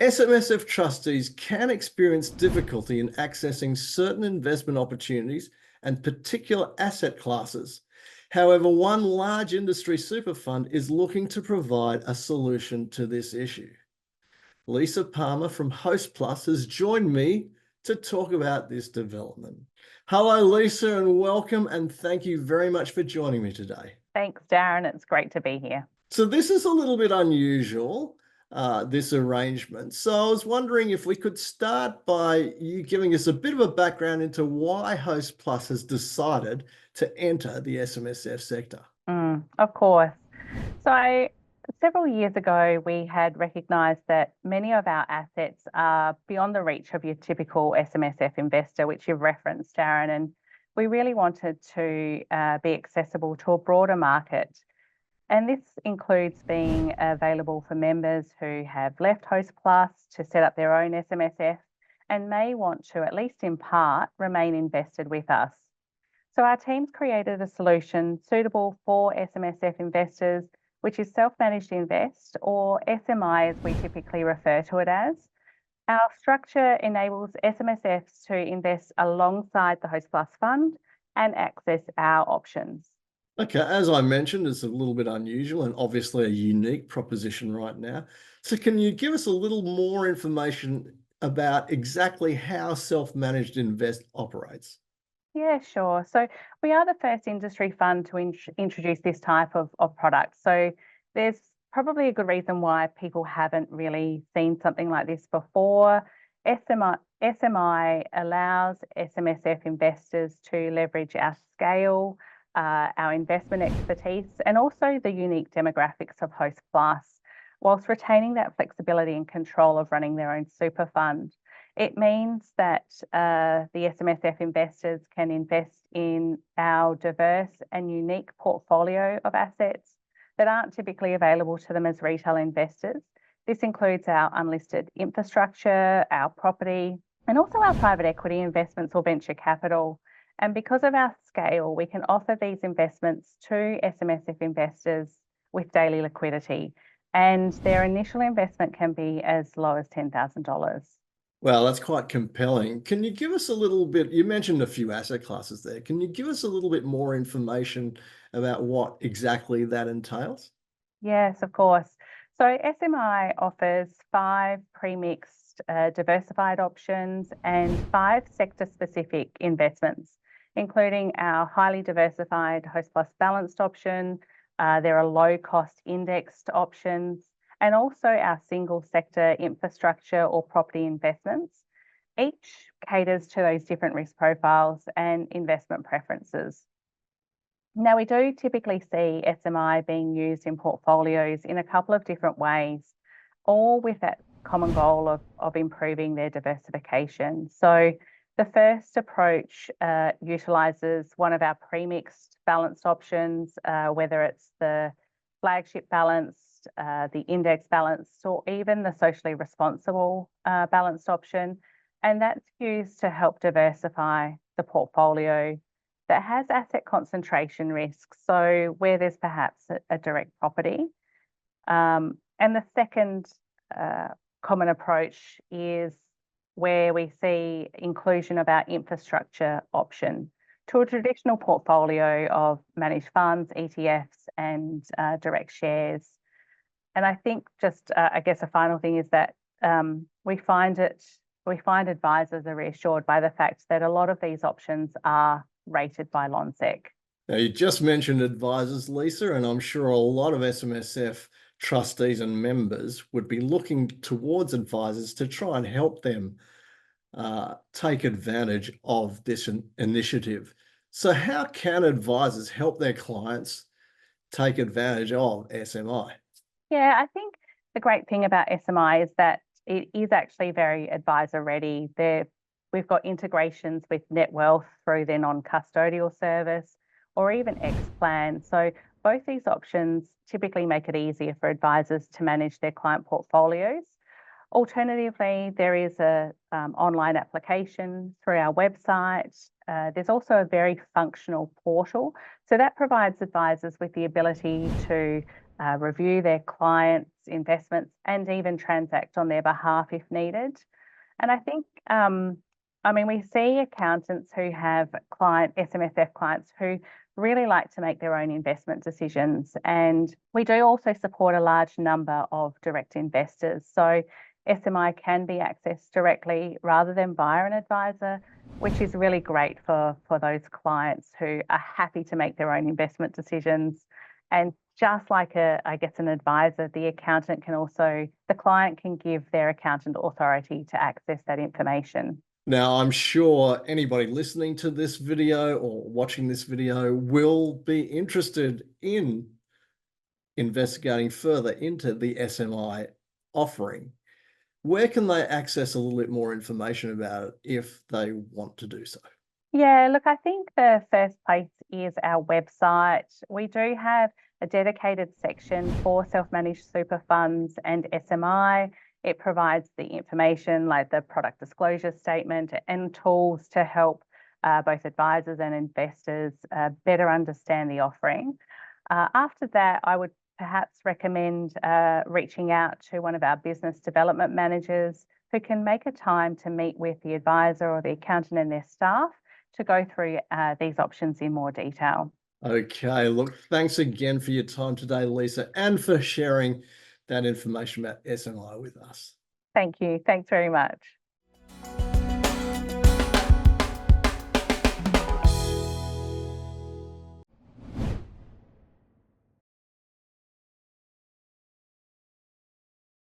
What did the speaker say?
SMSF trustees can experience difficulty in accessing certain investment opportunities and particular asset classes. However, one large industry super fund is looking to provide a solution to this issue. Lisa Palmer from Hostplus has joined me to talk about this development. Hello, Lisa, and welcome, and thank you very much for joining me today. Thanks, Darren. It's great to be here. So this is a little bit unusual, this arrangement. So I was wondering if we could start by you giving us a bit of a background into why Hostplus has decided to enter the SMSF sector. Of course. So several years ago, we had recognised that many of our assets are beyond the reach of your typical SMSF investor, which you've referenced, Darren, and we really wanted to be accessible to a broader market. And this includes being available for members who have left Hostplus to set up their own SMSF and may want to, at least in part, remain invested with us. So our team's created a solution suitable for SMSF investors, which is self-managed invest, or SMI as we typically refer to it as. Our structure enables SMSFs to invest alongside the Hostplus fund and access our options. Okay, as I mentioned, it's a little bit unusual and obviously a unique proposition right now. So can you give us a little more information about exactly how self-managed invest operates? Yeah, sure. So we are the first industry fund to introduce this type of product. So there's probably a good reason why people haven't really seen something like this before. SMI allows SMSF investors to leverage our scale, our investment expertise, and also the unique demographics of Hostplus, whilst retaining that flexibility and control of running their own super fund. It means that the SMSF investors can invest in our diverse and unique portfolio of assets that aren't typically available to them as retail investors. This includes our unlisted infrastructure, our property, and also our private equity investments or venture capital. And because of our scale, we can offer these investments to SMSF investors with daily liquidity, and their initial investment can be as low as $10,000. Well, that's quite compelling. Can you give us a little bit, you mentioned a few asset classes there. Can you give us a little bit more information about what exactly that entails? Yes, of course. So SMI offers 5 pre-mixed diversified options and 5 sector-specific investments, including our highly diversified Hostplus balanced option. There are low-cost indexed options, and also our single sector infrastructure or property investments. Each caters to those different risk profiles and investment preferences. Now, we do typically see SMI being used in portfolios in a couple of different ways, all with that common goal of improving their diversification. So the first approach utilises one of our pre-mixed balanced options, whether it's the flagship balanced, the index balanced, or even the socially responsible balanced option. And that's used to help diversify the portfolio that has asset concentration risks, so where there's perhaps a direct property. And the second common approach is where we see inclusion of our infrastructure option to a traditional portfolio of managed funds, ETFs, and direct shares. And I think just, I guess a final thing is that we find advisors are reassured by the fact that a lot of these options are rated by Lonsec. Now, you just mentioned advisors, Lisa, and I'm sure a lot of SMSF trustees and members would be looking towards advisors to try and help them take advantage of this initiative. So how can advisors help their clients take advantage of SMI? Yeah, I think the great thing about SMI is that it is actually very advisor ready. We've got integrations with Net Wealth through their non-custodial service or even Xplan. So both these options typically make it easier for advisors to manage their client portfolios. Alternatively, there is a online application through our website. There's also a very functional portal. So that provides advisors with the ability to review their clients' investments, and even transact on their behalf if needed. And I think, we see accountants who have SMSF clients who really like to make their own investment decisions. And we do also support a large number of direct investors. So SMI can be accessed directly rather than via an advisor, which is really great for those clients who are happy to make their own investment decisions. And just like an advisor, the client can give their accountant authority to access that information. Now, I'm sure anybody listening to this video or watching this video will be interested in investigating further into the SMI offering. Where can they access a little bit more information about it if they want to do so? Yeah, look, I think the first place is our website. We do have a dedicated section for self-managed super funds and SMI. It provides the information like the product disclosure statement and tools to help both advisors and investors better understand the offering. After that, I would perhaps recommend reaching out to one of our business development managers who can make a time to meet with the advisor or the accountant and their staff to go through these options in more detail. Okay, look, thanks again for your time today, Lisa, and for sharing that information about SMI with us. Thank you. Thanks very much.